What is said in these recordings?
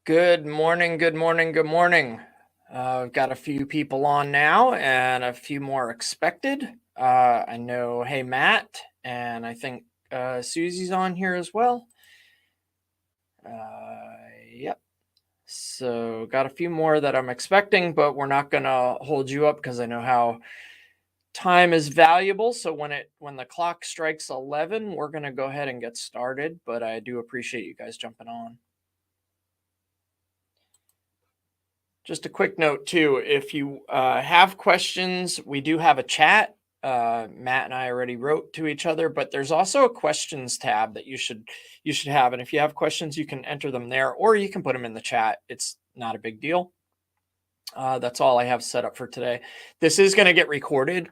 Good morning, good morning, good morning. I've got a few people on now and a few more expected. I know, hey, Matt, and I think Susie's on here as well. Yep. So, got a few more that I'm expecting, but we're not going to hold you up because I know how time is valuable. So, when the clock strikes 11, we're going to go ahead and get started, but I do appreciate you guys jumping on. Just a quick note too, if you have questions, we do have a chat. Matt and I already wrote to each other, but there's also a questions tab that you should have. And if you have questions, you can enter them there, or you can put them in the chat. It's not a big deal. That's all I have set up for today. This is going to get recorded,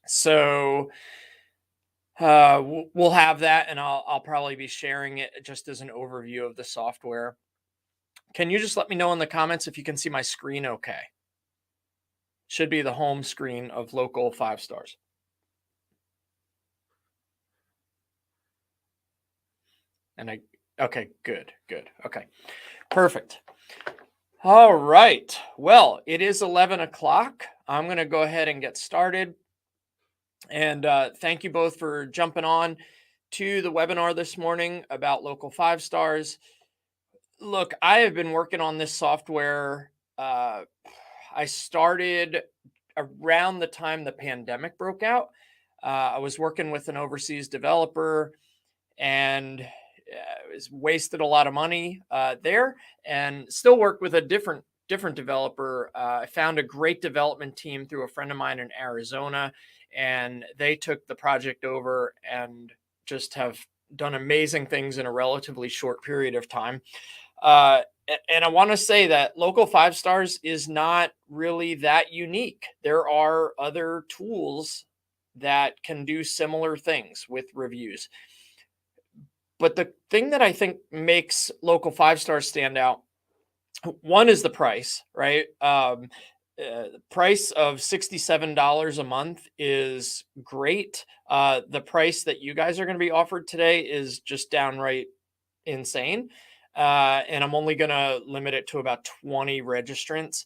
so we'll have that, and I'll probably be sharing it just as an overview of the software. Can you just let me know in the comments if you can see my screen okay? Should be the home screen of Local 5 Stars. Okay, good. Okay, perfect. All right. Well, it is 11 o'clock. I'm going to go ahead and get started. And thank you both for jumping on to the webinar this morning about Local 5 Stars. Look, I have been working on this software. I started around the time the pandemic broke out. I was working with an overseas developer and was wasted a lot of money there, and still work with a different developer. I found a great development team through a friend of mine in Arizona, and they took the project over and just have done amazing things in a relatively short period of time. Uh, and I want to say that Local 5 Stars is not really that unique. There are other tools that can do similar things with reviews. But the thing that I think makes Local 5 Stars stand out, one is the price, right? The price of $67 a month is great. The price that you guys are going to be offered today is just downright insane. And I'm only going to limit it to about 20 registrants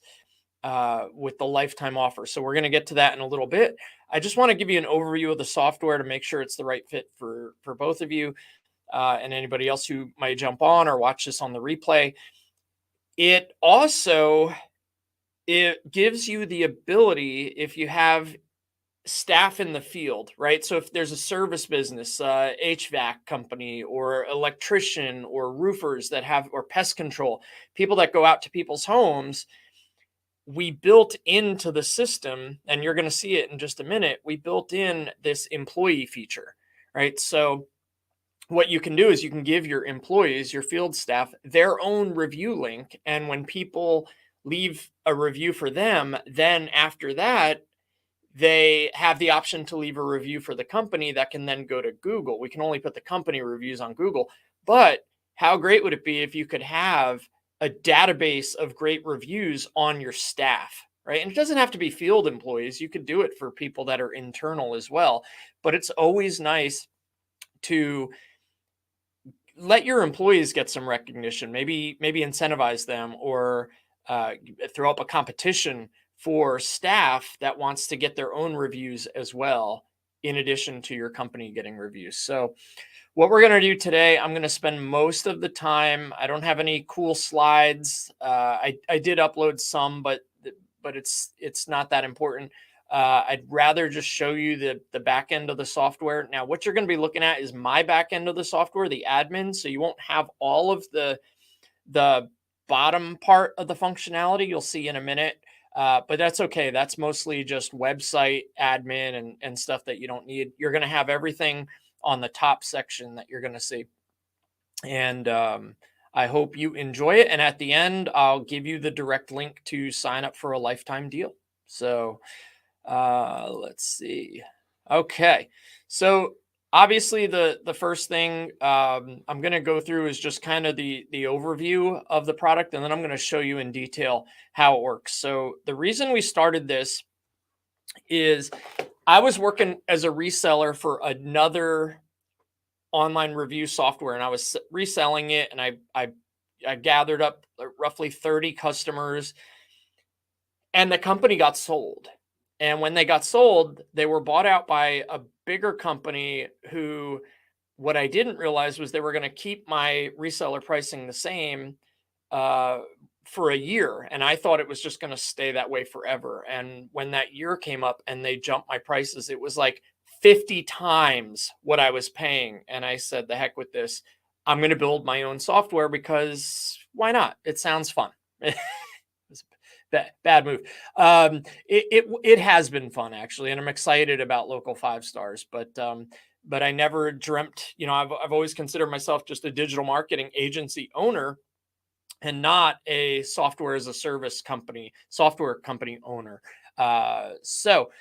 with the lifetime offer. So we're going to get to that in a little bit. I just want to give you an overview of the software to make sure it's the right fit for both of you. And anybody else who might jump on or watch this on the replay. It also gives you the ability, if you have staff in the field, right? So if there's a service business, HVAC company, or electrician, or roofers that have, or pest control, people that go out to people's homes, we built into the system, and you're going to see it in just a minute, we built in this employee feature, right? So what you can do is you can give your employees, your field staff, their own review link. And when people leave a review for them, then after that, they have the option to leave a review for the company that can then go to Google. We can only put the company reviews on Google. But how great would it be if you could have a database of great reviews on your staff, right? And it doesn't have to be field employees. You could do it for people that are internal as well. But it's always nice to let your employees get some recognition, maybe incentivize them, or throw up a competition for staff that wants to get their own reviews as well, in addition to your company getting reviews. So what we're going to do today, I'm going to spend most of the time. I don't have any cool slides. I did upload some, but it's not that important. I'd rather just show you the back end of the software. Now, what you're going to be looking at is my back end of the software, the admin. So you won't have all of the bottom part of the functionality. You'll see in a minute. But that's okay. That's mostly just website admin and stuff that you don't need. You're going to have everything on the top section that you're going to see. And I hope you enjoy it. And at the end, I'll give you the direct link to sign up for a lifetime deal. So let's see. Okay. So obviously the first thing I'm going to go through is just kind of the overview of the product, and then I'm going to show you in detail how it works. So the reason we started this is I was working as a reseller for another online review software, and I was reselling it, and I I gathered up roughly 30 customers, and the company got sold. And when they got sold, they were bought out by a bigger company who, what I didn't realize was they were going to keep my reseller pricing the same uh, for a year. And I thought it was just going to stay that way forever. And when that year came up and they jumped my prices, it was like 50 times what I was paying. And I said, the heck with this. I'm going to build my own software because why not? It sounds fun. It's bad move. It has been fun actually, and I'm excited about Local 5 Stars. But I never dreamt. I've always considered myself just a digital marketing agency owner, and not a software as a service company, software company owner. So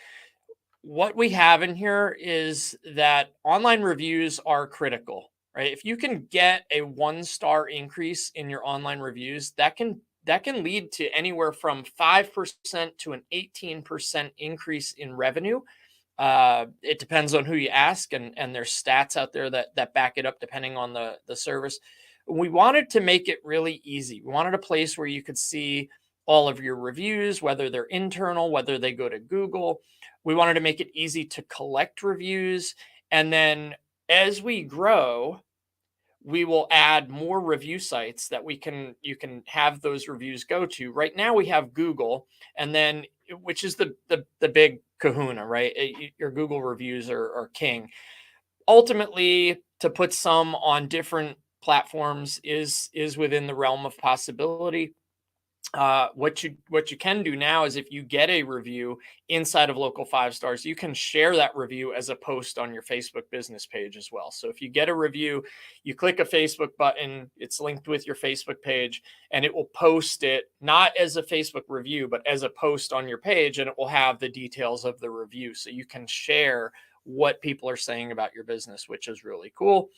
what we have in here is that online reviews are critical, right? If you can get a 1-star increase in your online reviews, that can lead to anywhere from 5% to an 18% increase in revenue. It depends on who you ask, and there's stats out there that back it up depending on the service. We wanted to make it really easy. We wanted a place where you could see all of your reviews, whether they're internal, whether they go to Google. We wanted to make it easy to collect reviews. And then as we grow, we will add more review sites that you can have those reviews go to. Right now we have Google, and then which is the big kahuna, right? Your Google reviews are king. Ultimately, to put some on different platforms is within the realm of possibility. What you can do now is, if you get a review inside of Local 5 Stars, you can share that review as a post on your Facebook business page as well. So if you get a review, you click a Facebook button, it's linked with your Facebook page, and it will post it not as a Facebook review, but as a post on your page, and it will have the details of the review. So you can share what people are saying about your business, which is really cool.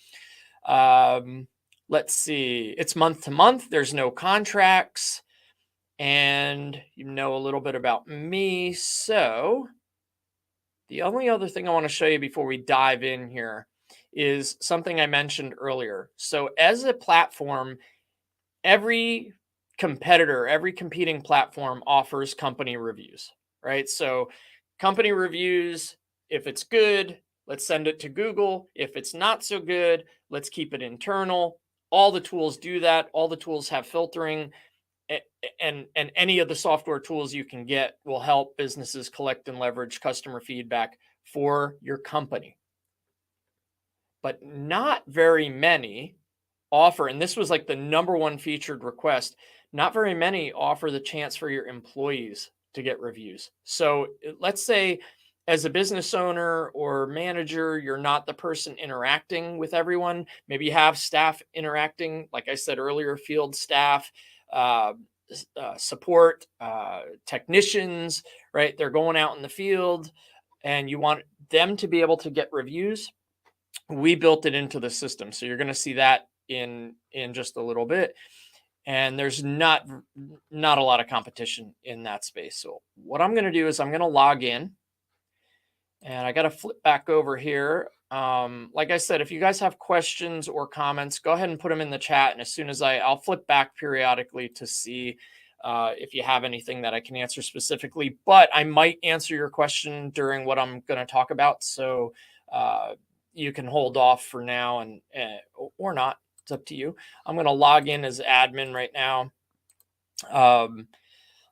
Let's see. It's month to month. There's no contracts. And you know a little bit about me. So the only other thing I want to show you before we dive in here is something I mentioned earlier. So as a platform, every competitor, every competing platform offers company reviews, right? So company reviews, if it's good, let's send it to Google. If it's not so good, let's keep it internal. All the tools do that. All the tools have filtering. And any of the software tools you can get will help businesses collect and leverage customer feedback for your company. But not very many offer, and this was like the number one featured request, not very many offer the chance for your employees to get reviews. So let's say as a business owner or manager, you're not the person interacting with everyone. Maybe you have staff interacting, like I said earlier, field staff, support, technicians, right? They're going out in the field, and you want them to be able to get reviews. We built it into the system. So you're going to see that in just a little bit. And there's not a lot of competition in that space. So what I'm going to do is I'm going to log in, and I got to flip back over here. Like I said, if you guys have questions or comments, go ahead and put them in the chat. And as soon as I'll flip back periodically to see if you have anything that I can answer specifically, but I might answer your question during what I'm going to talk about. So you can hold off for now and or not. It's up to you. I'm going to log in as admin right now.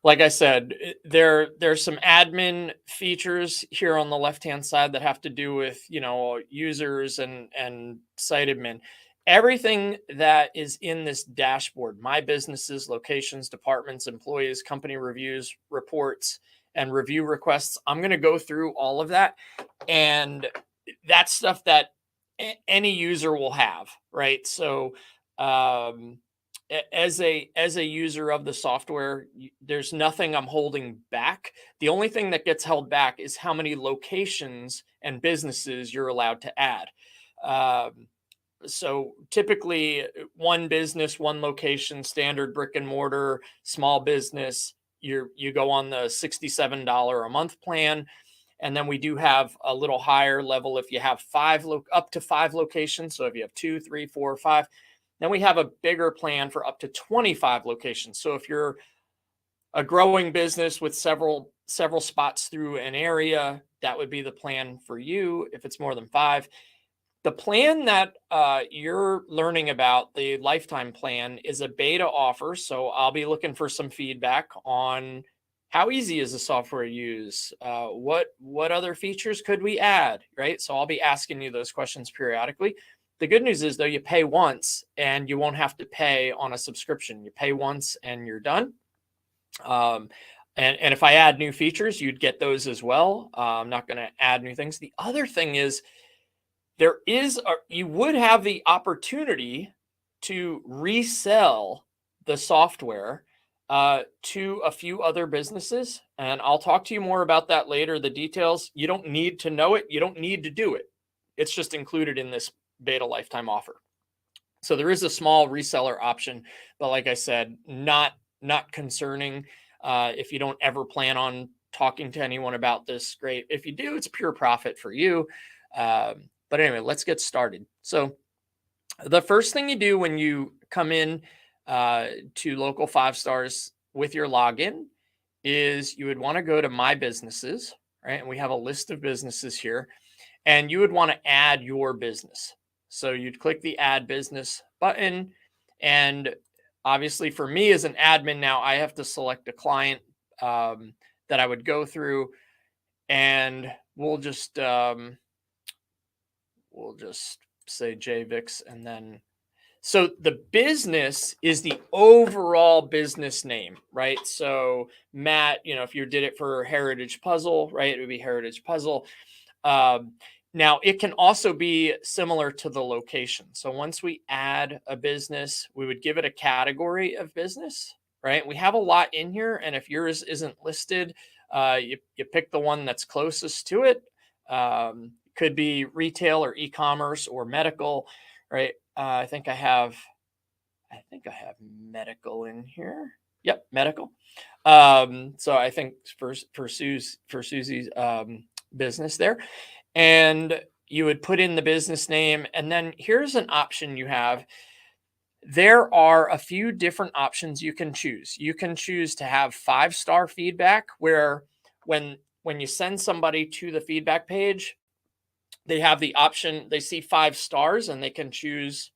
Like I said, there's some admin features here on the left-hand side that have to do with, users and site admin. Everything that is in this dashboard, my businesses, locations, departments, employees, company reviews, reports, and review requests, I'm going to go through all of that. And that's stuff that any user will have, right? So, as a user of the software, there's nothing I'm holding back. The only thing that gets held back is how many locations and businesses you're allowed to add. So typically one business, one location, standard brick and mortar, small business, you go on the $67 a month plan. And then we do have a little higher level if you have up to five locations. So if you have 2, 3, 4, 5, Then we have a bigger plan for up to 25 locations. So if you're a growing business with several spots through an area, that would be the plan for you. If it's more than 5, the plan that you're learning about, the lifetime plan, is a beta offer. So I'll be looking for some feedback on how easy is the software to use. What other features could we add, right? So I'll be asking you those questions periodically. The good news is, though, you pay once and you won't have to pay on a subscription. You pay once and you're done. And if I add new features, you'd get those as well. I'm not going to add new things. The other thing is, you would have the opportunity to resell the software to a few other businesses. And I'll talk to you more about that later. The details, you don't need to know it. You don't need to do it. It's just included in this beta lifetime offer. So there is a small reseller option, but like I said, not concerning. If you don't ever plan on talking to anyone about this, great. If you do, it's pure profit for you. But anyway, let's get started. So the first thing you do when you come in to Local 5 Stars with your login is you would want to go to My Businesses, right? And we have a list of businesses here, and you would want to add your business. So you'd click the Add Business button, and obviously for me as an admin now, I have to select a client that I would go through, and we'll just say JVix, and then so the business is the overall business name, right? So Matt, if you did it for Heritage Puzzle, right, it would be Heritage Puzzle. Now it can also be similar to the location. So once we add a business, we would give it a category of business, right? We have a lot in here, and if yours isn't listed, you pick the one that's closest to it. Could be retail or e-commerce or medical, right? I think I have medical in here. Yep, medical. So I think for Susie's business there, and you would put in the business name, and then here's an option you have. There are a few different options you can choose. You can choose to have 5-star feedback, where when you send somebody to the feedback page, they have the option, they see 5 stars, and they can choose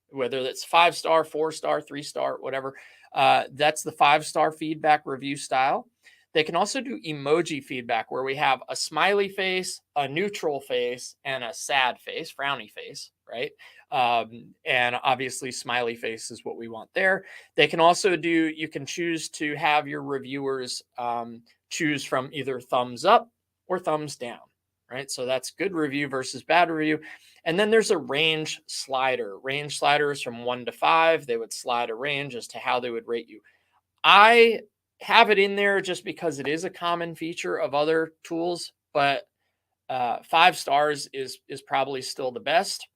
whether it's 5-star, 4-star, 3-star, whatever. That's the 5-star feedback review style. They can also do emoji feedback, where we have a smiley face, a neutral face, and a sad face, frowny face, right? And obviously smiley face is what we want there. They can also you can choose to have your reviewers choose from either thumbs up or thumbs down, right? So that's good review versus bad review. And then there's a range slider. Range slider is from 1 to 5. They would slide a range as to how they would rate you. I have it in there just because it is a common feature of other tools, but 5 stars is probably still the best.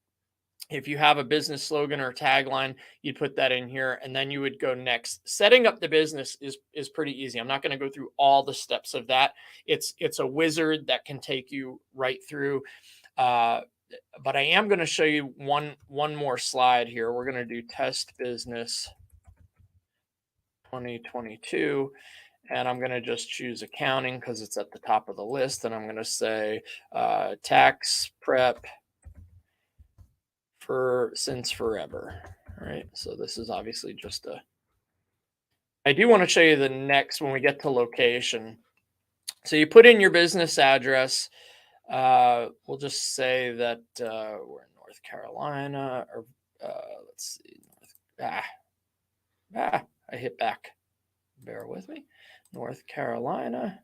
If you have a business slogan or tagline, you'd put that in here, and then you would go next. Setting up the business is pretty easy. I'm not going to go through all the steps of that. It's a wizard that can take you right through. But I am going to show you one more slide here. We're going to do test business 2022. And I'm going to just choose accounting because it's at the top of the list. And I'm going to say tax prep since forever. All right. So this is obviously just I do want to show you the next when we get to location. So you put in your business address. We'll just say that we're in North Carolina, or let's see. I hit back. Bear with me. North Carolina.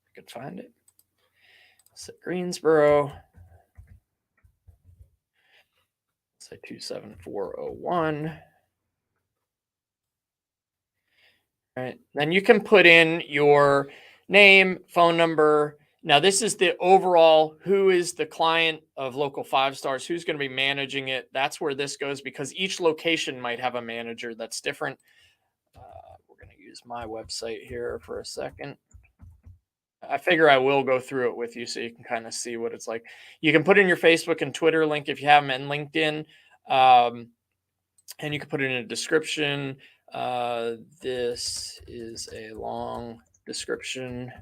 I could find it. Say Greensboro. Say 27401. All right. Then you can put in your name, phone number. Now, this is the overall, who is the client of Local 5 Stars, who's going to be managing it. That's where this goes, because each location might have a manager that's different. We're going to use my website here for a second. I figure I will go through it with you so you can kind of see what it's like. You can put in your Facebook and Twitter link if you have them, and LinkedIn. And you can put it in a description. This is a long description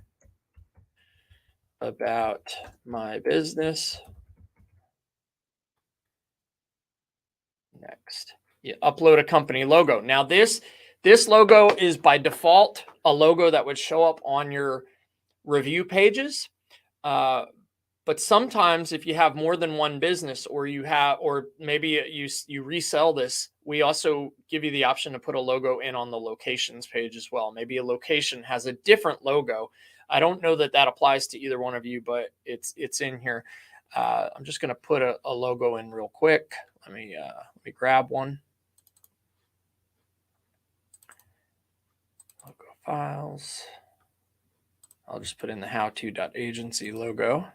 about my business. Next, you upload a company logo. Now this logo is by default a logo that would show up on your review pages. Uh, but sometimes if you have more than one business, or maybe you resell this, we also give you the option to put a logo in on the locations page as well. Maybe a location has a different logo. I don't know that that applies to either one of you, but it's in here. I'm just going to put a logo in real quick. Let me grab one. Logo files. I'll just put in the howto.agency logo.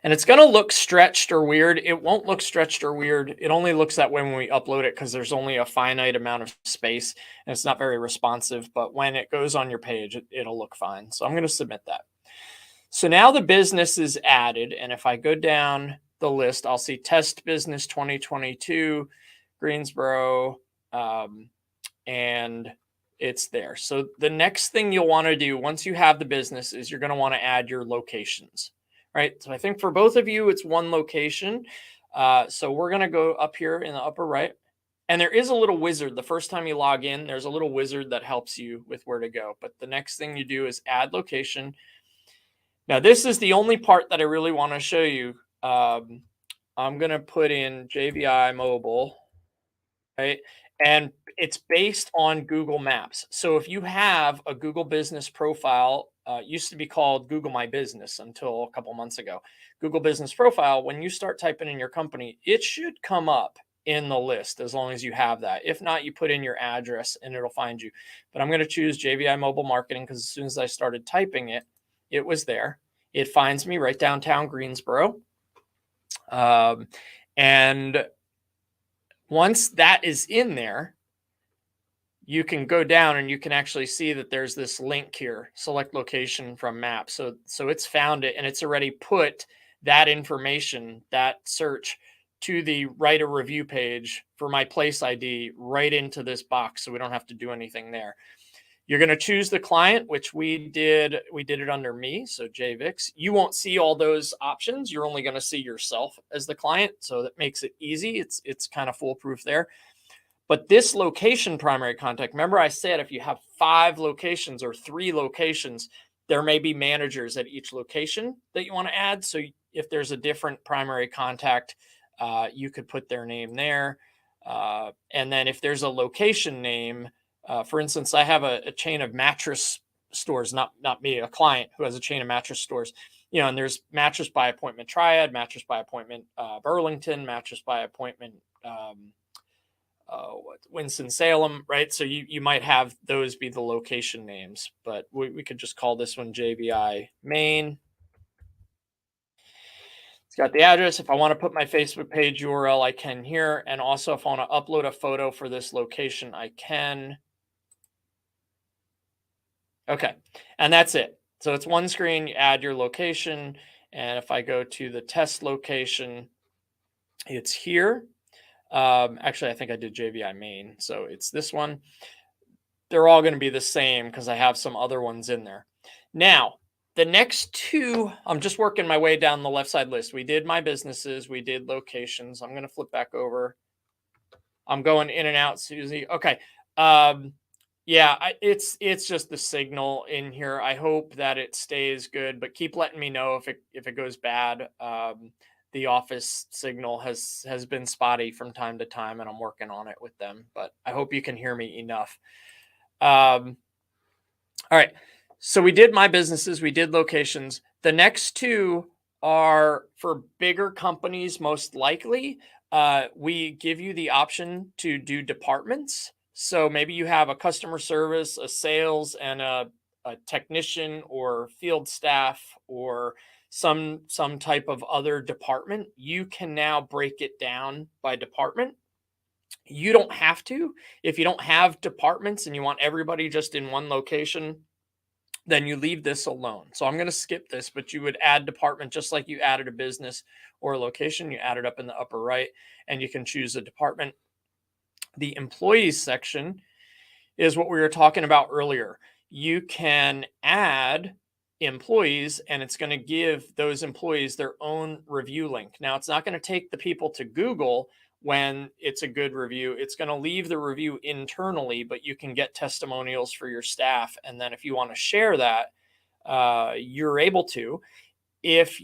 And it's going to look stretched or weird. It won't look stretched or weird. It only looks that way when we upload it because there's only a finite amount of space and it's not very responsive. But when it goes on your page, it'll look fine. So I'm going to submit that. So now the business is added. And if I go down the list, I'll see test business 2022, Greensboro, and it's there. So the next thing you'll want to do once you have the business is you're going to want to add your locations. Right. So I think for both of you, it's one location. So we're going to go up here in the upper right. And there is a little wizard. The first time you log in, there's a little wizard that helps you with where to go. But the next thing you do is add location. Now, this is the only part that I really want to show you. I'm going to put in JVI mobile. Right. And it's based on Google Maps. So if you have a Google business profile, used to be called Google My Business until a couple months ago. Google Business Profile, when you start typing in your company, it should come up in the list as long as you have that. If not, you put in your address and it'll find you. But I'm going to choose JVI Mobile Marketing because as soon as I started typing it, it was there. It finds me right downtown Greensboro. And once that is in there, you can go down and you can actually see that there's this link here, select location from map. So it's found it and it's already put that information, that search to the write a review page for my place ID right into this box. So we don't have to do anything there. You're going to choose the client, which we did it under me. So JVix, you won't see all those options. You're only going to see yourself as the client. So that makes it easy. It's kind of foolproof there. But this location primary contact, remember I said if you have 5 locations or 3 locations, there may be managers at each location that you want to add. So if there's a different primary contact, you could put their name there. And then if there's a location name, for instance, I have a chain of mattress stores, not me, a client who has a chain of mattress stores. And there's mattress by appointment Triad, mattress by appointment Burlington, mattress by appointment Winston-Salem, right? So you might have those be the location names, but we could just call this one JVI Main. It's got the address. If I want to put my Facebook page URL, I can here. And also if I want to upload a photo for this location, I can. Okay, and that's it. So it's one screen, you add your location. And if I go to the test location, it's here. Actually, I think I did JVI Main. So it's this one. They're all going to be the same because I have some other ones in there. Now, the next 2, I'm just working my way down the left side list. We did my businesses. We did locations. I'm going to flip back over. I'm going in and out, Susie. Okay. Yeah, it's just the signal in here. I hope that it stays good, but keep letting me know if it goes bad. The office signal has been spotty from time to time, and I'm working on it with them. But I hope you can hear me enough. All right. So we did my businesses. We did locations. The next 2 are for bigger companies, most likely. We give you the option to do departments. So maybe you have a customer service, a sales, and a technician or field staff or some type of other department. You can now break it down by department. You don't have to. If you don't have departments and you want everybody just in one location, then you leave this alone. So I'm going to skip this, but you would add department just like you added a business or a location. You add it up in the upper right, and you can choose a department. The employees section is what we were talking about earlier. You can add employees, and it's going to give those employees their own review link. Now, it's not going to take the people to Google when it's a good review. It's going to leave the review internally, but you can get testimonials for your staff. And then if you want to share that, you're able to. If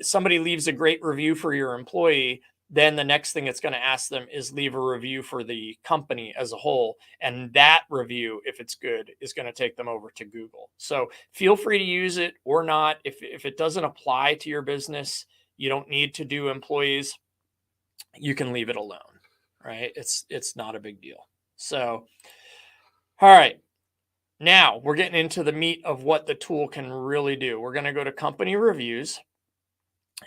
somebody leaves a great review for your employee, then the next thing it's going to ask them is leave a review for the company as a whole. And that review, if it's good, is going to take them over to Google. So feel free to use it or not. If it doesn't apply to your business, you don't need to do employees. You can leave it alone, right? It's not a big deal. So, all right. Now we're getting into the meat of what the tool can really do. We're going to go to company reviews.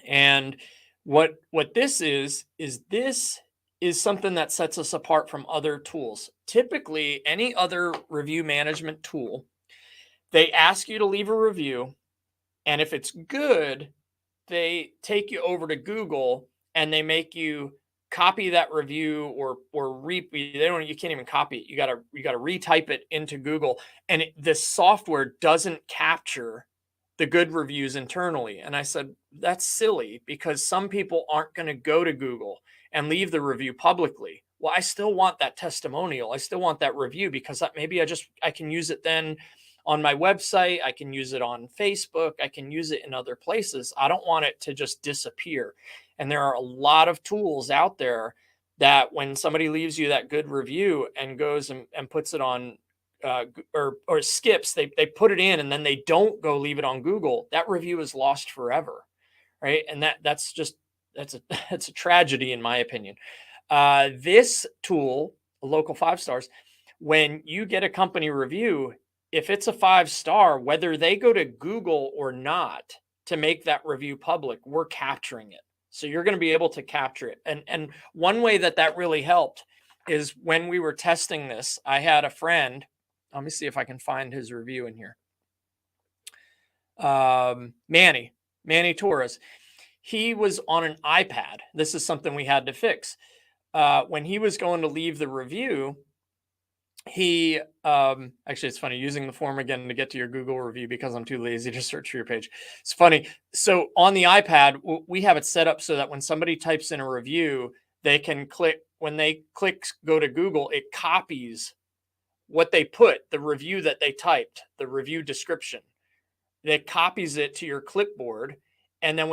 And what this is this is something that sets us apart from other tools. Typically, any other review management tool, they ask you to leave a review, and if it's good, they take you over to Google and they make you copy that review or you can't even copy it. You got to retype it into Google, and the software doesn't capture the good reviews internally. And I said, that's silly, because some people aren't going to go to Google and leave the review publicly. Well, I still want that testimonial. I still want that review, because maybe I can use it then on my website. I can use it on Facebook. I can use it in other places. I don't want it to just disappear. And there are a lot of tools out there that when somebody leaves you that good review and goes and puts it on or skips, they put it in and then they don't go leave it on Google, that review is lost forever, right? And that's a tragedy, in my opinion. This tool, Local 5 Stars, when you get a company review, if it's a 5-star, whether they go to Google or not to make that review public, we're capturing it. So you're going to be able to capture it. And one way that really helped is when we were testing this, I had a friend. Let me see if I can find his review in here. Manny Torres. He was on an iPad. This is something we had to fix. When he was going to leave the review, he actually, it's funny using the form again to get to your Google review because I'm too lazy to search for your page. It's funny. So on the iPad, we have it set up so that when somebody types in a review, they can click, when they click go to Google, it copies what they put, the review that they typed, the review description. It copies it to your clipboard. And then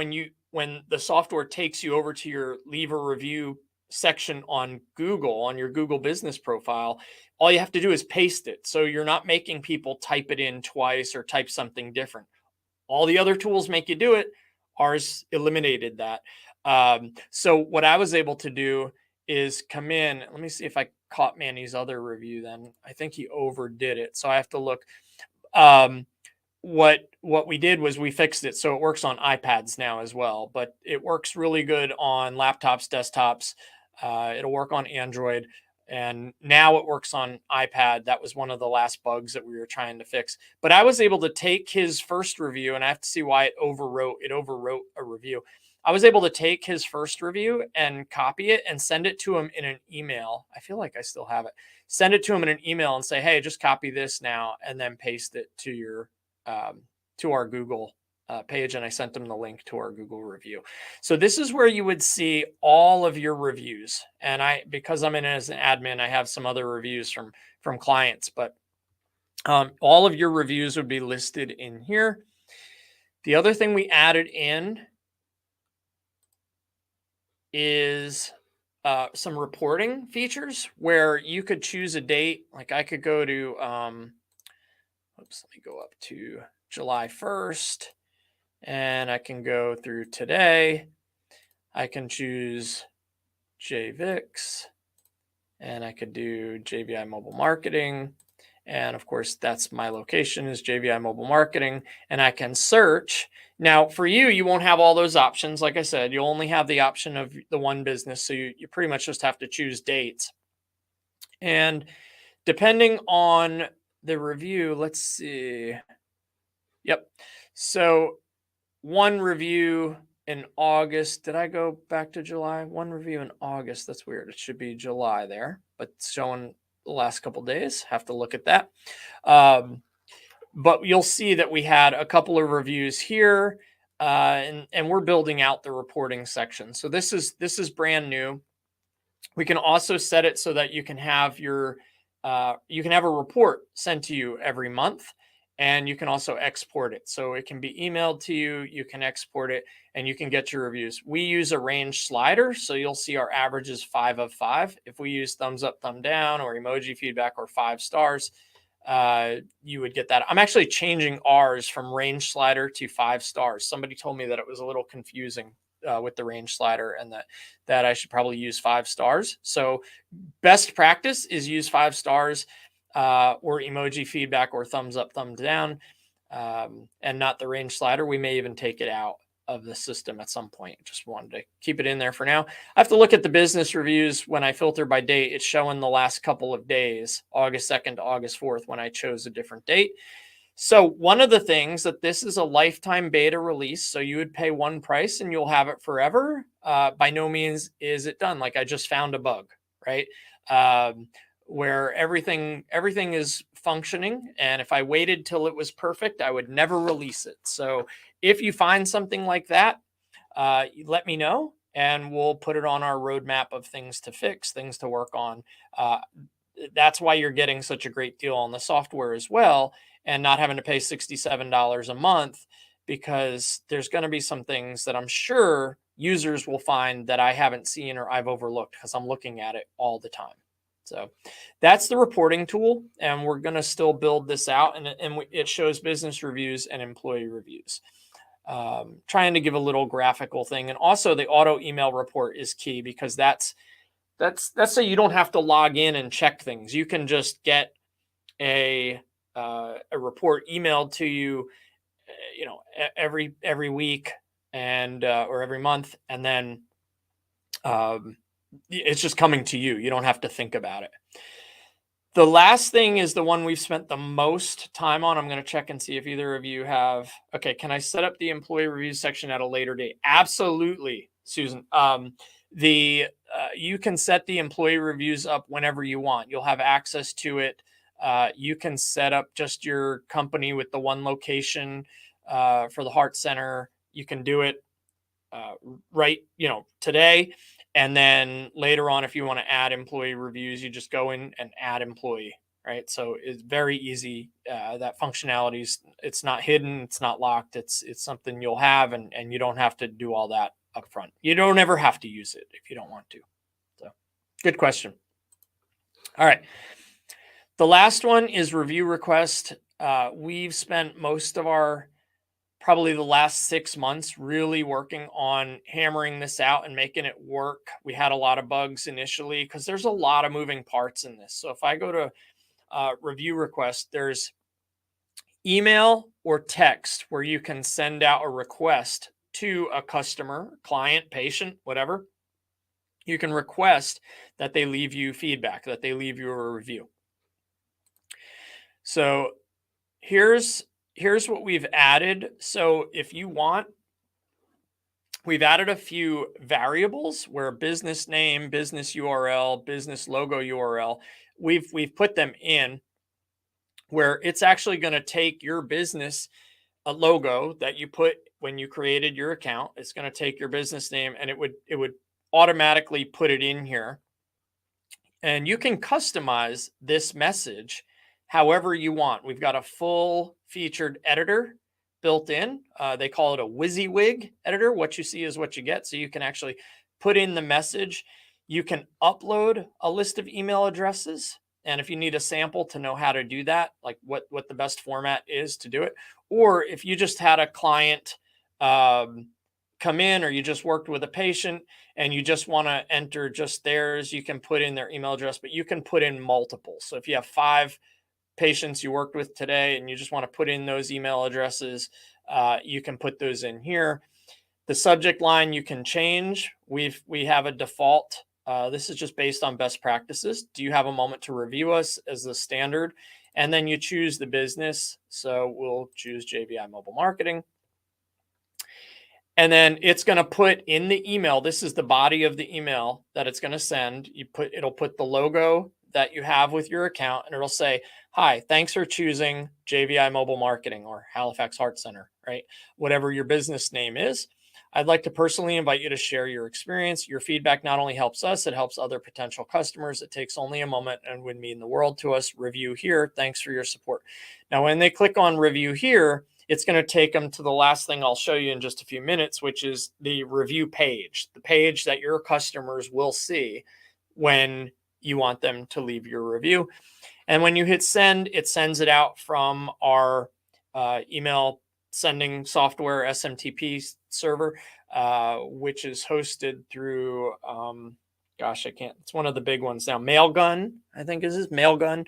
when the software takes you over to your leave a review section on Google, on your Google business profile, all you have to do is paste it. So you're not making people type it in twice or type something different. All the other tools make you do it. Ours eliminated that. So what I was able to do is come in. Let me see if I caught Manny's other review then. I think he overdid it. So I have to look. What we did was we fixed it so it works on iPads now as well, but it works really good on laptops, desktops. It'll work on Android, and now it works on iPad. That was one of the last bugs that we were trying to fix. But I was able to take his first review, and I have to see why it overwrote a review. I was able to take his first review and copy it and send it to him in an email. I feel like I still have it. Send it to him in an email and say, hey, just copy this now, and then paste it to your to our Google page. And I sent them the link to our Google review. So this is where you would see all of your reviews. And because I'm in as an admin, I have some other reviews from clients, but all of your reviews would be listed in here. The other thing we added in is some reporting features where you could choose a date. Like I could go to, let me go up to July 1st, and I can go through today. I can choose JVix, and I could do JVI Mobile Marketing. And of course, that's my location is JVI Mobile Marketing, and I can search. Now, for you won't have all those options. Like I said, you'll only have the option of the one business. So you pretty much just have to choose dates. And depending on the review, let's see. Yep. So one review in August. Did I go back to July? One review in August. That's weird. It should be July there, but it's showing the last couple days. Have to look at that. But you'll see that we had a couple of reviews here, and we're building out the reporting section. So this is brand new. We can also set it so that you can have you can have a report sent to you every month, and you can also export it. So it can be emailed to you. You can export it, and you can get your reviews. We use a range slider, so you'll see our average is 5 of 5. If we use thumbs up, thumb down, or emoji feedback, or 5 stars, you would get that. I'm actually changing ours from range slider to 5 stars. Somebody told me that it was a little confusing with the range slider, and that I should probably use 5 stars. So best practice is use 5 stars or emoji feedback or thumbs up, thumb down, and not the range slider. We may even take it out of the system at some point. Just wanted to keep it in there for now. I have to look at the business reviews. When I filter by date, it's showing the last couple of days, August 2nd to August 4th, when I chose a different date. So one of the things that this is a lifetime beta release, so you would pay one price and you'll have it forever. By no means is it done. Like I just found a bug, right? Where everything is functioning, and if I waited till it was perfect, I would never release it. So if you find something like that, let me know, and we'll put it on our roadmap of things to fix, things to work on. That's why you're getting such a great deal on the software as well, and not having to pay $67 a month, because there's going to be some things that I'm sure users will find that I haven't seen or I've overlooked because I'm looking at it all the time. So that's the reporting tool, and we're going to still build this out, and it shows business reviews and employee reviews. Trying to give a little graphical thing, and also the auto email report is key, because that's so you don't have to log in and check things. You can just get a report emailed to you, every week and or every month, and then it's just coming to you. You don't have to think about it. The last thing is the one we've spent the most time on. I'm going to check and see if either of you have. Okay, can I set up the employee reviews section at a later date? Absolutely, Susan. You can set the employee reviews up whenever you want. You'll have access to it. You can set up just your company with the one location for the Heart Center. You can do it right, today. And then later on, if you want to add employee reviews, you just go in and add employee, right? So it's very easy. That functionality it's not hidden, it's not locked. It's something you'll have, and you don't have to do all that up front. You don't ever have to use it if you don't want to. So good question. All right. The last one is review request. We've spent most of probably the last 6 months really working on hammering this out and making it work. We had a lot of bugs initially because there's a lot of moving parts in this. So if I go to review request, there's email or text where you can send out a request to a customer, client, patient, whatever. You can request that they leave you feedback, that they leave you a review. So here's what we've added. So if you want, we've added a few variables where business name, business URL, business logo URL, we've put them in where it's actually going to take your business logo that you put when you created your account. It's going to take your business name, and it would automatically put it in here. And you can customize this message however you want. We've got a full featured editor built in. They call it a WYSIWYG editor. What you see is what you get. So you can actually put in the message. You can upload a list of email addresses. And if you need a sample to know how to do that, like what the best format is to do it, or if you just had a client come in, or you just worked with a patient and you just want to enter just theirs, you can put in their email address, but you can put in multiple. So if you have 5 patients you worked with today and you just want to put in those email addresses, you can put those in here. The subject line you can change. We have a default. This is just based on best practices. Do you have a moment to review us as the standard? and then you choose the business. So we'll choose JVI Mobile Marketing. And then it's going to put in the email, this is the body of the email that it's going to send. It'll put the logo that you have with your account, and it'll say, "Hi, thanks for choosing JVI Mobile Marketing or Halifax Heart Center," right? Whatever your business name is. I'd like to personally invite you to share your experience. Your feedback not only helps us, it helps other potential customers. It takes only a moment and would mean the world to us. Review here. Thanks for your support. Now, when they click on review here, it's going to take them to the last thing I'll show you in just a few minutes, which is the review page, the page that your customers will see when you want them to leave your review. And when you hit send, it sends it out from our email sending software SMTP server, which is hosted through, it's one of the big ones now. Mailgun, I think is his Mailgun,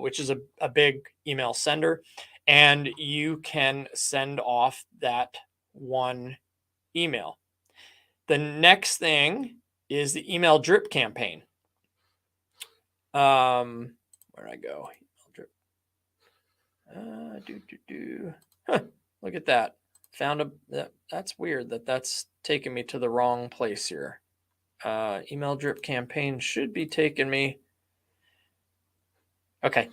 which is a big email sender. And you can send off that one email. The next thing is the email drip campaign. Where'd I go? Email drip. Look at that. That's weird that's taking me to the wrong place here. Email drip campaign should be taking me. Okay.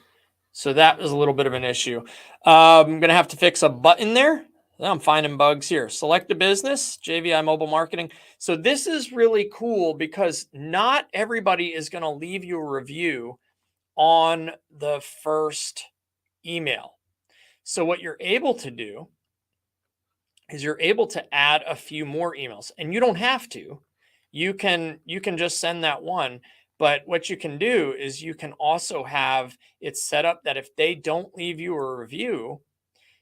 So that was a little bit of an issue. I'm going to have to fix a button there. I'm finding bugs here. Select a business, JVI Mobile Marketing. So this is really cool because not everybody is going to leave you a review on the first email. So what you're able to do is you're able to add a few more emails, and you don't have to. You can just send that one. But what you can do is you can also have it set up that if they don't leave you a review,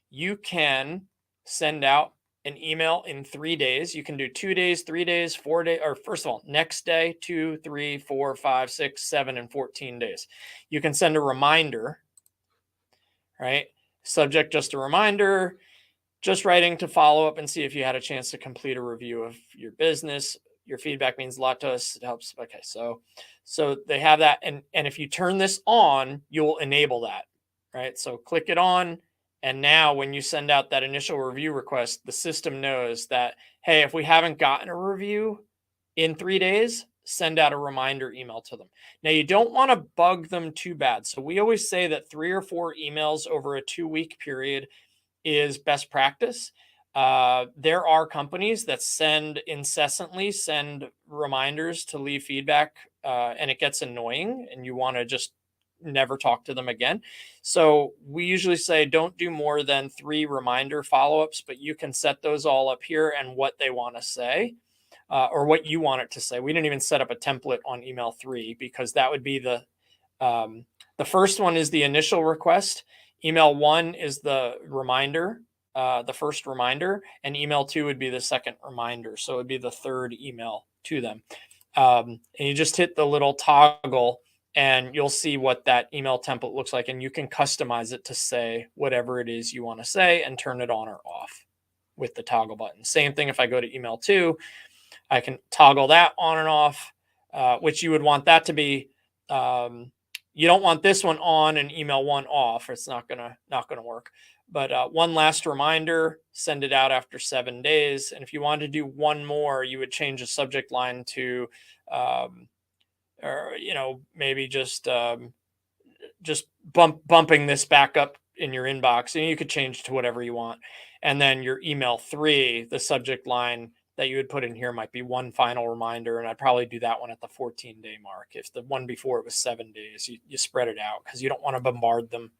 you can send out an email in 3 days. You can do 2 days, 3 days, 4 days, or first of all, next day, 2, 3, 4, 5, 6, 7, and 14 days. You can send a reminder, right? Subject, just a reminder, just writing to follow up and see if you had a chance to complete a review of your business. Your feedback means a lot to us. It helps. Okay, so they have that. And if you turn this on, you'll enable that, right? So click it on. And now when you send out that initial review request, the system knows that, hey, if we haven't gotten a review in 3 days, send out a reminder email to them. Now, you don't want to bug them too bad. So we always say that 3 or 4 emails over a 2-week period is best practice. There are companies that incessantly send reminders to leave feedback, and it gets annoying and you want to just never talk to them again. So we usually say don't do more than 3 reminder follow-ups, but you can set those all up here and what they want to say, or what you want it to say. We didn't even set up a template on email 3 because that would be the first one is the initial request. Email 1 is the reminder, the first reminder, and email 2 would be the second reminder. So it would be the third email to them. And you just hit the little toggle and you'll see what that email template looks like. And you can customize it to say whatever it is you want to say and turn it on or off with the toggle button. Same thing if I go to email 2, I can toggle that on and off, which you would want that to be. You don't want this one on and email 1 off. It's not gonna work. But one last reminder, send it out after 7 days. And if you wanted to do one more, you would change the subject line to, or maybe just bumping this back up in your inbox, and you could change it to whatever you want. And then your email 3, the subject line that you would put in here might be one final reminder. And I'd probably do that one at the 14-day mark. If the one before it was 7 days, you spread it out because you don't want to bombard them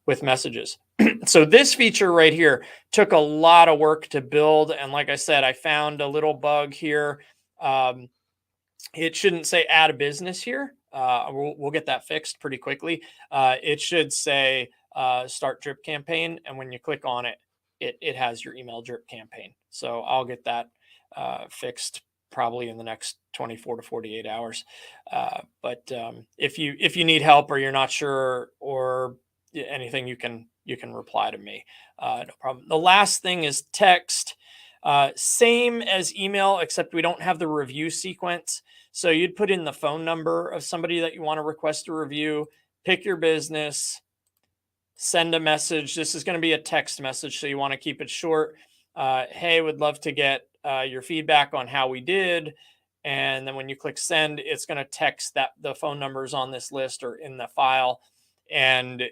with messages. So this feature right here took a lot of work to build. And like I said, I found a little bug here. It shouldn't say add a business here. We'll get that fixed pretty quickly. It should say start drip campaign. And when you click on it, it has your email drip campaign. So I'll get that fixed probably in the next 24 to 48 hours. But if you need help or you're not sure or anything, you can reply to me. No problem. The last thing is text. Same as email, except we don't have the review sequence. So you'd put in the phone number of somebody that you want to request a review, pick your business, send a message. This is going to be a text message, so you want to keep it short. Hey, would love to get your feedback on how we did. And then when you click send, it's going to text that the phone numbers on this list or in the file. And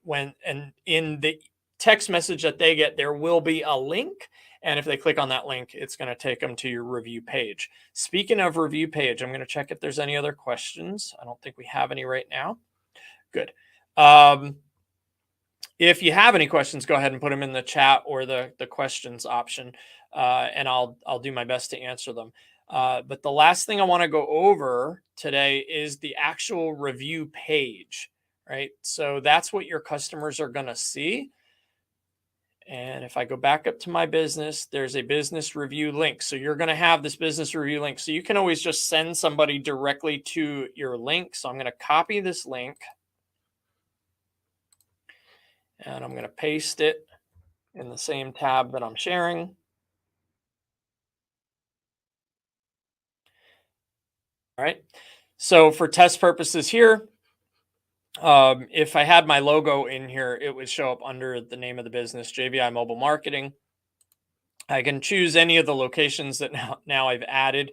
in the text message that they get, there will be a link. And if they click on that link, it's going to take them to your review page. Speaking of review page, I'm going to check if there's any other questions. I don't think we have any right now. Good. If you have any questions, go ahead and put them in the chat or the questions option, and I'll do my best to answer them. But the last thing I want to go over today is the actual review page, right? So that's what your customers are going to see. And if I go back up to my business, there's a business review link. So you're going to have this business review link. So you can always just send somebody directly to your link. So I'm going to copy this link and I'm going to paste it in the same tab that I'm sharing. All right. So for test purposes here, if I had my logo in here, it would show up under the name of the business, JVI Mobile Marketing. I can choose any of the locations that now I've added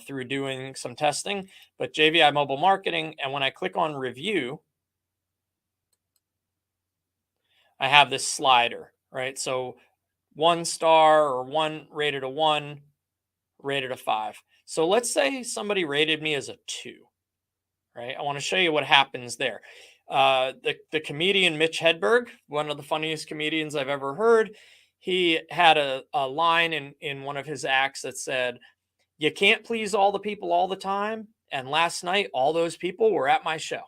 through doing some testing, but JVI Mobile Marketing. And when I click on review, I have this slider, right? So 1 star or one rated a 1, rated a 5. So let's say somebody rated me as a 2, right? I want to show you what happens there. The comedian Mitch Hedberg, one of the funniest comedians I've ever heard, he had a line in one of his acts that said, "You can't please all the people all the time." And last night, all those people were at my show,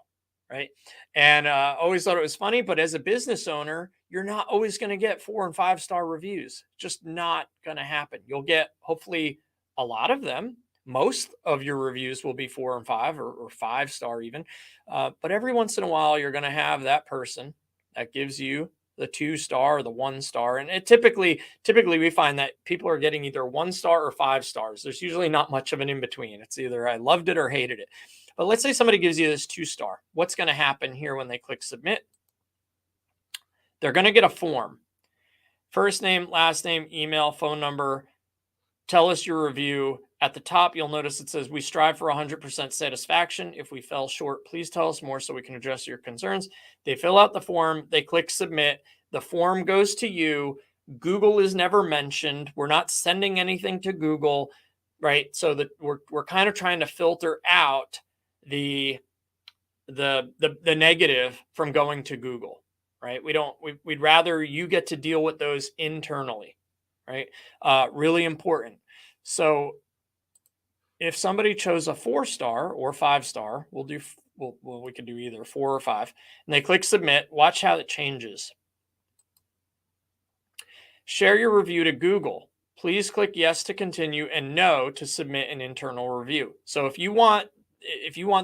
right? And always thought it was funny. But as a business owner, you're not always going to get 4 and 5 star reviews. Just not going to happen. You'll get hopefully a lot of them. Most of your reviews will be 4 and 5 or 5 star even. But every once in a while, you're going to have that person that gives you the 2 star or the 1 star. And it typically we find that people are getting either 1 star or 5 stars. There's usually not much of an in between. It's either I loved it or hated it. But let's say somebody gives you this 2 star. What's going to happen here when they click submit? They're going to get a form. First name, last name, email, phone number. Tell us your review. At the top, you'll notice it says, "We strive for 100% satisfaction. If we fell short, please tell us more so we can address your concerns." They fill out the form. They click submit. The form goes to you. Google is never mentioned. We're not sending anything to Google, right? So that we're kind of trying to filter out the negative from going to Google, right? We'd rather you get to deal with those internally, right? Really important. So if somebody chose a 4 star or 5 star, we could do either 4 or 5, and they click submit. Watch how it changes. Share your review to Google. Please click yes to continue and no to submit an internal review. So if you want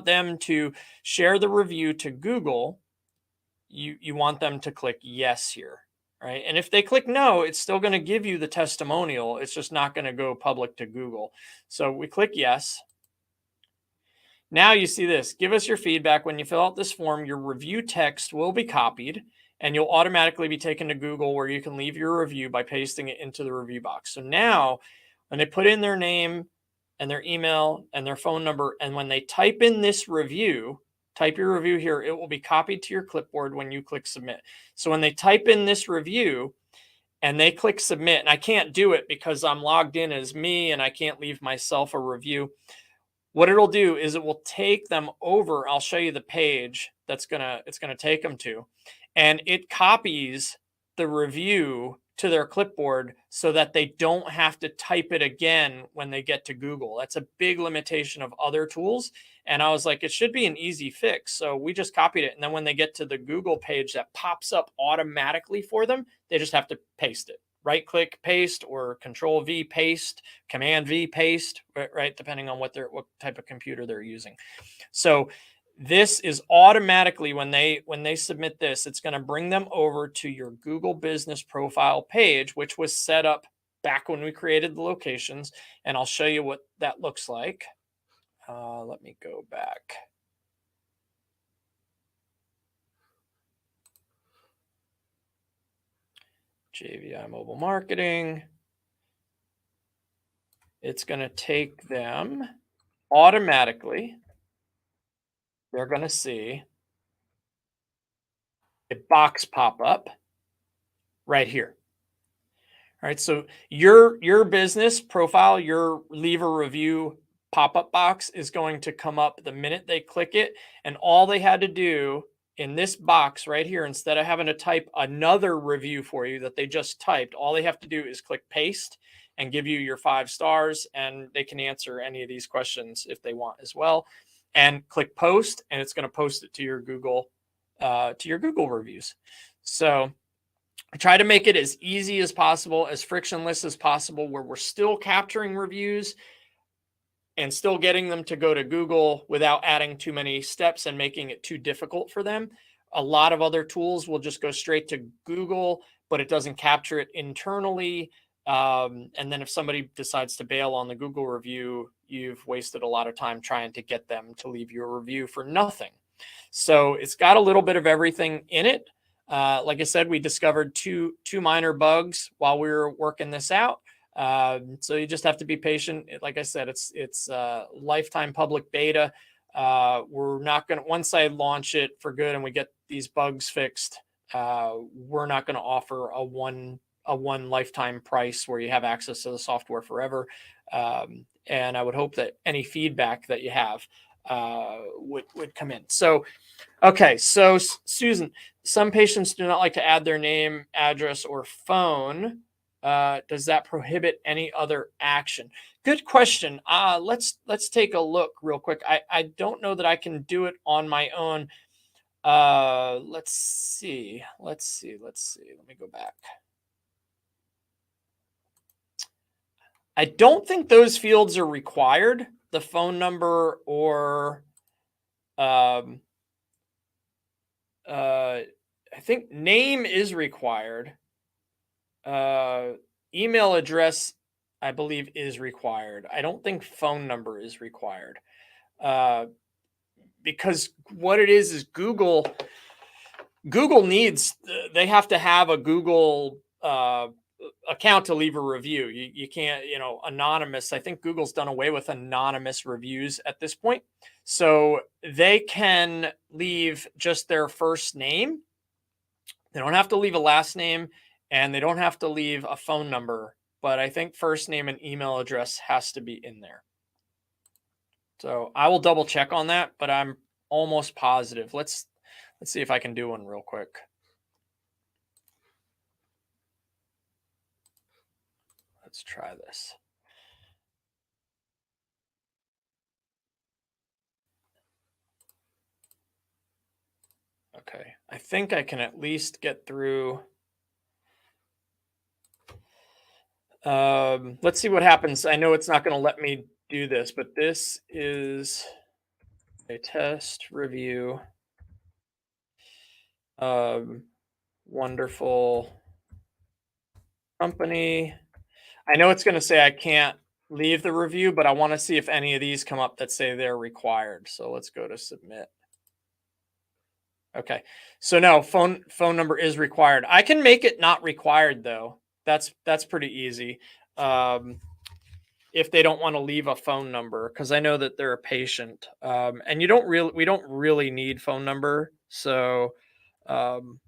them to share the review to Google, you want them to click yes here, right? And if they click no, it's still going to give you the testimonial. It's just not going to go public to Google. So we click yes. Now you see this. Give us your feedback. When you fill out this form, your review text will be copied and you'll automatically be taken to Google where you can leave your review by pasting it into the review box. So now when they put in their name and their email and their phone number, and when they type in this review, type your review here, it will be copied to your clipboard when you click submit. So when they type in this review and they click submit, and I can't do it because I'm logged in as me and I can't leave myself a review. What it'll do is it will take them over. I'll show you the page it's gonna take them to, and it copies the review to their clipboard so that they don't have to type it again when they get to Google. That's a big limitation of other tools. And I was like, it should be an easy fix. So we just copied it. And then when they get to the Google page that pops up automatically for them, they just have to paste it. Right click, paste, or Control V, paste, Command V, paste, right? Depending on what type of computer they're using. So this is automatically when they submit this, it's going to bring them over to your Google Business Profile page, which was set up back when we created the locations. And I'll show you what that looks like. Let me go back. JVI Mobile Marketing. It's going to take them automatically. They're going to see a box pop up right here. All right, so your business profile, your leave a review pop-up box is going to come up the minute they click it, and all they had to do in this box right here, instead of having to type another review for you that they just typed, all they have to do is click paste and give you your 5 stars, and they can answer any of these questions if they want as well, and click post, and it's going to post it to your Google reviews. So I try to make it as easy as possible, as frictionless as possible, where we're still capturing reviews and still getting them to go to Google without adding too many steps and making it too difficult for them. A lot of other tools will just go straight to Google, but it doesn't capture it internally. And then if somebody decides to bail on the Google review, you've wasted a lot of time trying to get them to leave you a review for nothing. So it's got a little bit of everything in it. Like I said, we discovered two minor bugs while we were working this out. So you just have to be patient. Like I said, it's lifetime public beta. We're not going to, once I launch it for good and we get these bugs fixed, we're not going to offer a one lifetime price where you have access to the software forever. And I would hope that any feedback that you have would come in. So, okay. So Susan, some patients do not like to add their name, address, or phone. Does that prohibit any other action? Good question. Let's take a look real quick. I don't know that I can do it on my own. Let's see. Let me go back. I don't think those fields are required. The phone number or I think name is required. Email address, I believe, is required. I don't think phone number is required. Because what it is Google needs, they have to have a Google account to leave a review. You can't, anonymous. I think Google's done away with anonymous reviews at this point. So they can leave just their first name. They don't have to leave a last name, and they don't have to leave a phone number, but I think first name and email address has to be in there. So I will double check on that, but I'm almost positive. Let's see if I can do one real quick. Let's try this. Okay, I think I can at least get through. Let's see what happens. I know it's not going to let me do this, but this is a test review. Wonderful company. I know it's going to say I can't leave the review, but I want to see if any of these come up that say they're required. So let's go to submit. Okay. So no, phone number is required. I can make it not required though. That's pretty easy. If they don't want to leave a phone number, because I know that they're a patient. And we don't really need phone number. So phone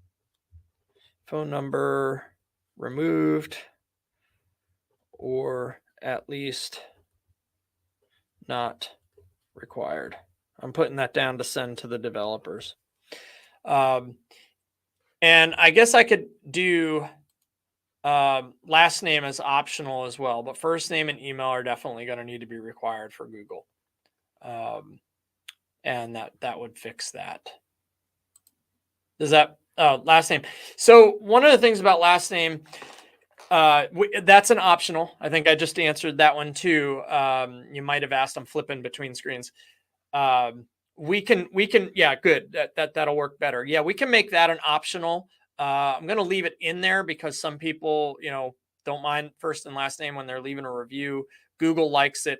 number removed, or at least not required. I'm putting that down to send to the developers. And I guess I could do last name as optional as well, but first name and email are definitely going to need to be required for Google. And that would fix that. Does that last name? So one of the things about last name, that's an optional. I think I just answered that one too. You might have asked. I'm flipping between screens. We can, yeah, good. That'll work better. Yeah, we can make that an optional. I'm going to leave it in there because some people, don't mind first and last name when they're leaving a review. Google likes it.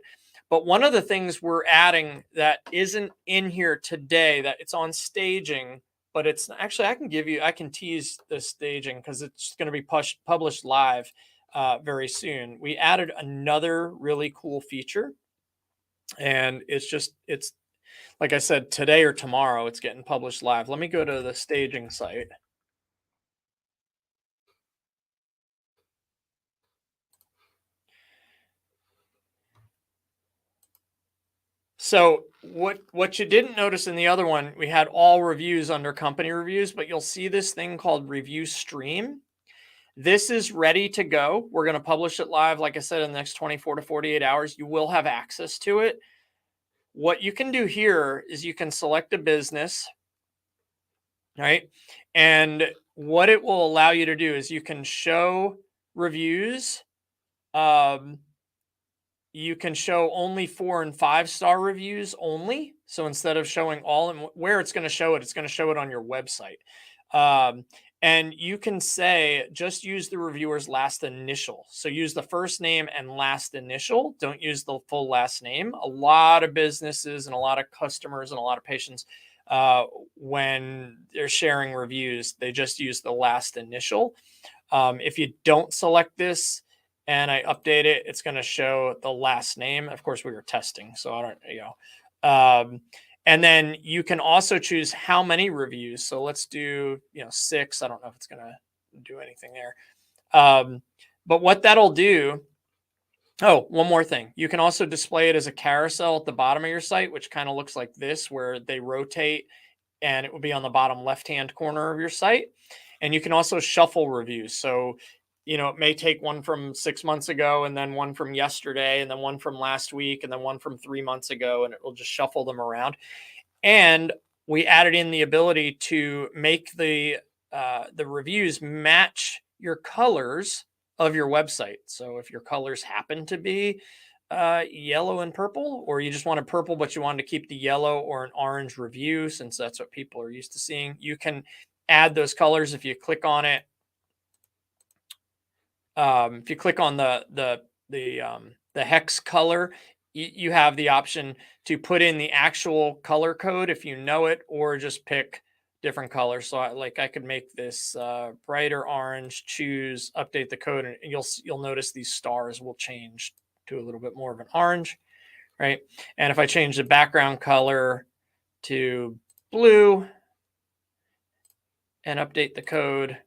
But one of the things we're adding that isn't in here today, that it's on staging, but it's actually, I can tease the staging because it's going to be published live very soon. We added another really cool feature, and it's like I said, today or tomorrow, it's getting published live. Let me go to the staging site. So what you didn't notice in the other one, we had all reviews under company reviews, but you'll see this thing called review stream. This is ready to go. We're going to publish it live, like I said, in the next 24 to 48 hours. You will have access to it. What you can do here is you can select a business, right? And what it will allow you to do is you can show reviews. You can show only 4 and 5-star reviews only. So instead of showing all, and where it's going to show it on your website. And you can say, just use the reviewer's last initial. So use the first name and last initial. Don't use the full last name. A lot of businesses and a lot of customers and a lot of patients, when they're sharing reviews, they just use the last initial. If you don't select this and I update it, it's going to show the last name. Of course, we were testing, so I don't, and then you can also choose how many reviews. So let's do, 6. I don't know if it's going to do anything there. But what that'll do, oh, one more thing. You can also display it as a carousel at the bottom of your site, which kind of looks like this, where they rotate and it will be on the bottom left-hand corner of your site. And you can also shuffle reviews. So, it may take one from 6 months ago and then one from yesterday and then one from last week and then one from 3 months ago, and it will just shuffle them around. And we added in the ability to make the reviews match your colors of your website. So if your colors happen to be yellow and purple, or you just want a purple, but you wanted to keep the yellow or an orange review, since that's what people are used to seeing, you can add those colors. If you click on it, if you click on the hex color, you have the option to put in the actual color code if you know it, or just pick different colors. So I could make this brighter orange, choose update the code, and you'll notice these stars will change to a little bit more of an orange, right? And if I change the background color to blue and update the code,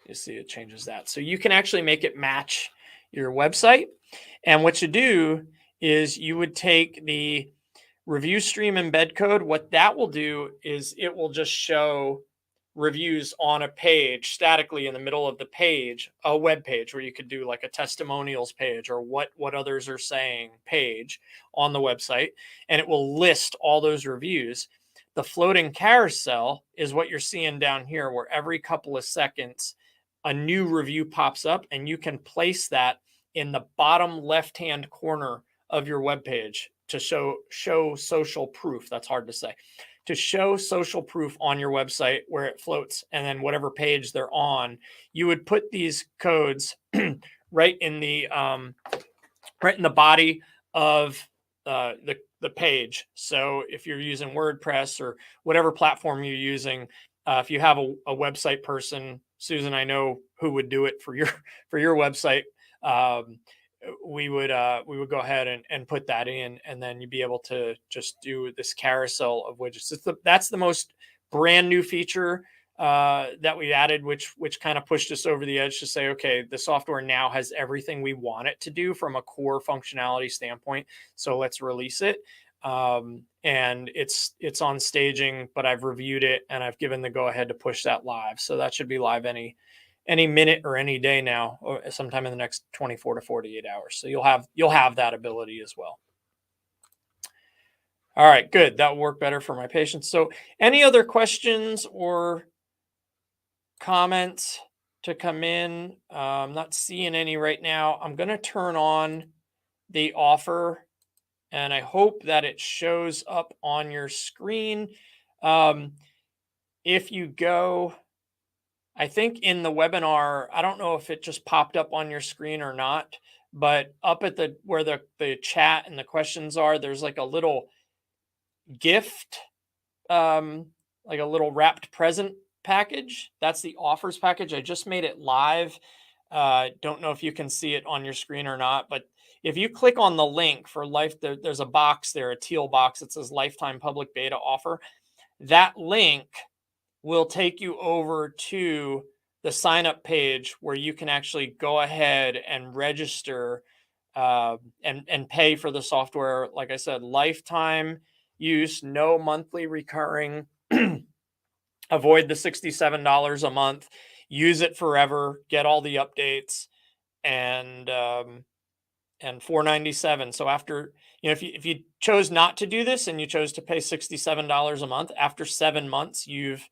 you see it changes that. So you can actually make it match your website. And what you do is you would take the review stream embed code. What that will do is it will just show reviews on a page statically in the middle of the page, a web page where you could do like a testimonials page or what others are saying page on the website, and it will list all those reviews. The floating carousel is what you're seeing down here, where every couple of seconds a new review pops up, and you can place that in the bottom left-hand corner of your web page to show social proof. That's hard to say. To show social proof on your website where it floats, and then whatever page they're on, you would put these codes right in the body of the page. So if you're using WordPress or whatever platform you're using, if you have a website person, Susan, I know who would do it for your website. We would go ahead and put that in, and then you'd be able to just do this carousel of widgets. That's the most brand new feature that we added, which kind of pushed us over the edge to say, okay, the software now has everything we want it to do from a core functionality standpoint. So let's release it. And it's on staging, but I've reviewed it and I've given the go ahead to push that live. So that should be live any minute or any day now, or sometime in the next 24 to 48 hours. So you'll have that ability as well. All right, good. That will work better for my patients. So any other questions or comments to come in? I'm not seeing any right now. I'm going to turn on the offer, and I hope that it shows up on your screen. If you go, I think in the webinar, I don't know if it just popped up on your screen or not, but up at where the chat and the questions are, there's like a little gift like a little wrapped present package. That's the offers package. I just made it live. Don't know if you can see it on your screen or not, but if you click on the link for there's a box there, a teal box that says lifetime public beta offer. That link will take you over to the sign up page where you can actually go ahead and register and pay for the software. Like I said, lifetime use, no monthly recurring. Avoid the $67 a month. Use it forever. Get all the updates, and $497. So after, if you chose not to do this and you chose to pay $67 a month, after 7 months, you've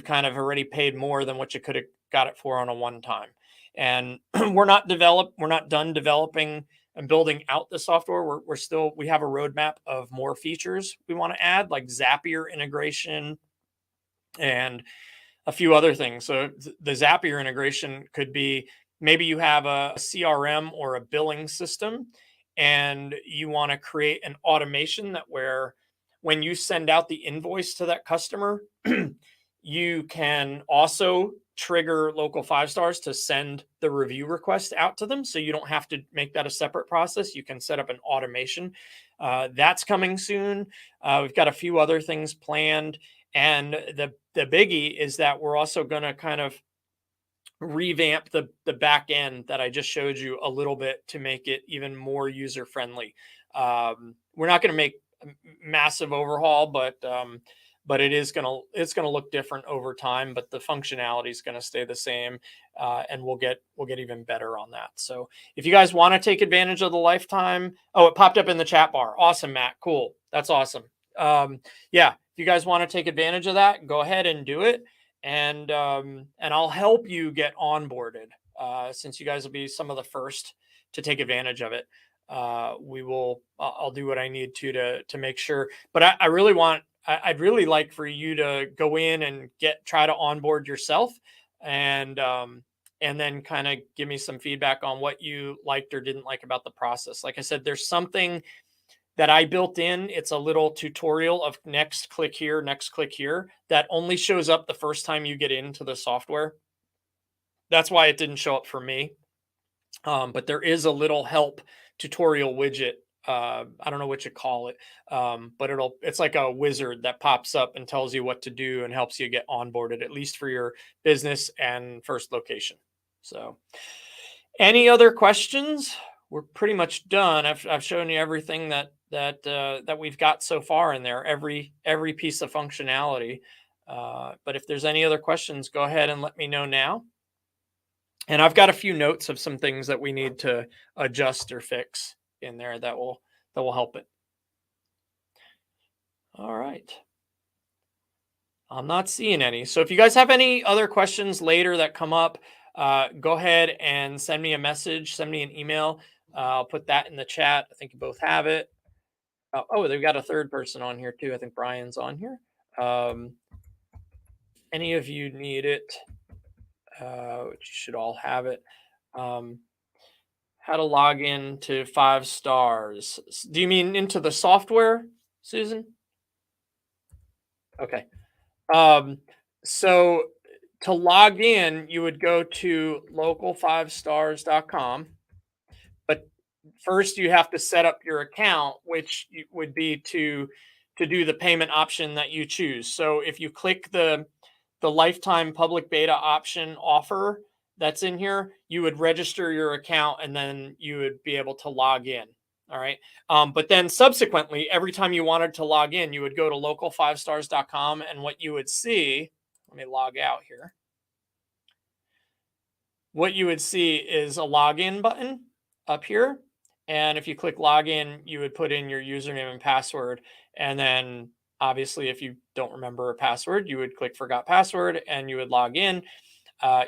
kind of already paid more than what you could have got it for on a one time. And we're not done developing and building out the software. We have a roadmap of more features we want to add, like Zapier integration and a few other things. So the Zapier integration could be, maybe you have a CRM or a billing system and you want to create an automation that where when you send out the invoice to that customer, you can also trigger local 5 stars to send the review request out to them. So you don't have to make that a separate process. You can set up an automation. That's coming soon. We've got a few other things planned. And the biggie is that we're also going to kind of revamp the back end that I just showed you a little bit to make it even more user friendly. We're not going to make a massive overhaul, but it's going to look different over time. But the functionality is going to stay the same, and we'll get even better on that. So if you guys want to take advantage of the lifetime, it popped up in the chat bar. Awesome, Matt. Cool. That's awesome. Yeah. If you guys want to take advantage of that, go ahead and do it. And I'll help you get onboarded, since you guys will be some of the first to take advantage of it. I'll do what I need to make sure, but I'd really like for you to go in and try to onboard yourself, and then kind of give me some feedback on what you liked or didn't like about the process. Like I said, there's something that I built in. It's a little tutorial of next click here, that only shows up the first time you get into the software. That's why it didn't show up for me. But there is a little help tutorial widget. I don't know what you call it, but it's like a wizard that pops up and tells you what to do and helps you get onboarded, at least for your business and first location. So any other questions? We're pretty much done. I've shown you everything that we've got so far in there, every piece of functionality. But if there's any other questions, go ahead and let me know now. And I've got a few notes of some things that we need to adjust or fix in there that will help it. All right. I'm not seeing any. So if you guys have any other questions later that come up, go ahead and send me a message, send me an email. I'll put that in the chat. I think you both have it. They've got a third person on here too. I think Brian's on here. Any of you need it, which you should all have it. How to log in to 5 stars. Do you mean into the software, Susan? Okay. So to log in, you would go to local5stars.com. But first you have to set up your account, which would be to do the payment option that you choose. So if you click the lifetime public beta option offer that's in here, you would register your account and then you would be able to log in. All right. But then subsequently, every time you wanted to log in, you would go to local5stars.com, and what you would see, let me log out here. What you would see is a login button up here. And if you click login, you would put in your username and password. And then obviously, if you don't remember a password, you would click forgot password and you would log in.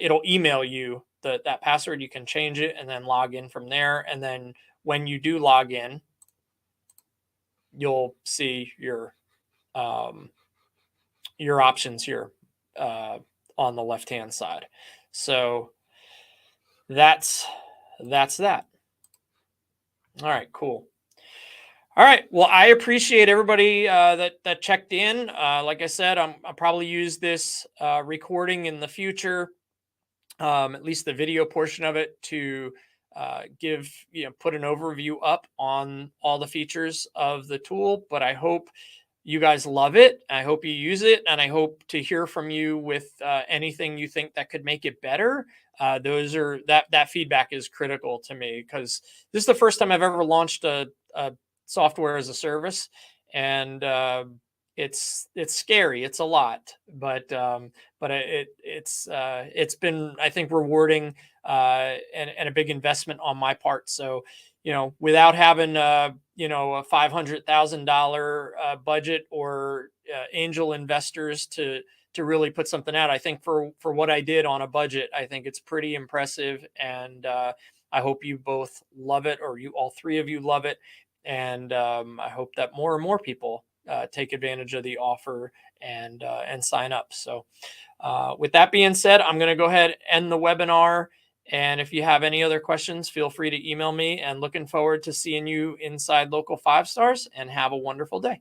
It'll email you that password. You can change it and then log in from there. And then when you do log in, you'll see your options here on the left-hand side. So that's that. All right, cool. All right. Well, I appreciate everybody that checked in. Like I said, I'll probably use this recording in the future, at least the video portion of it, to give put an overview up on all the features of the tool. But I hope you guys love it. I hope you use it, and I hope to hear from you with anything you think that could make it better. That feedback is critical to me, because this is the first time I've ever launched a software as a service, and it's scary. It's a lot, but it's been, I think, rewarding, and a big investment on my part. So, without having a $500,000 budget or angel investors to really put something out, I think for what I did on a budget, I think it's pretty impressive, and I hope you both love it, or all three of you love it, and I hope that more and more people take advantage of the offer and sign up. So, with that being said, I'm going to go ahead and end the webinar. And if you have any other questions, feel free to email me, and looking forward to seeing you inside Local 5 Stars, and have a wonderful day.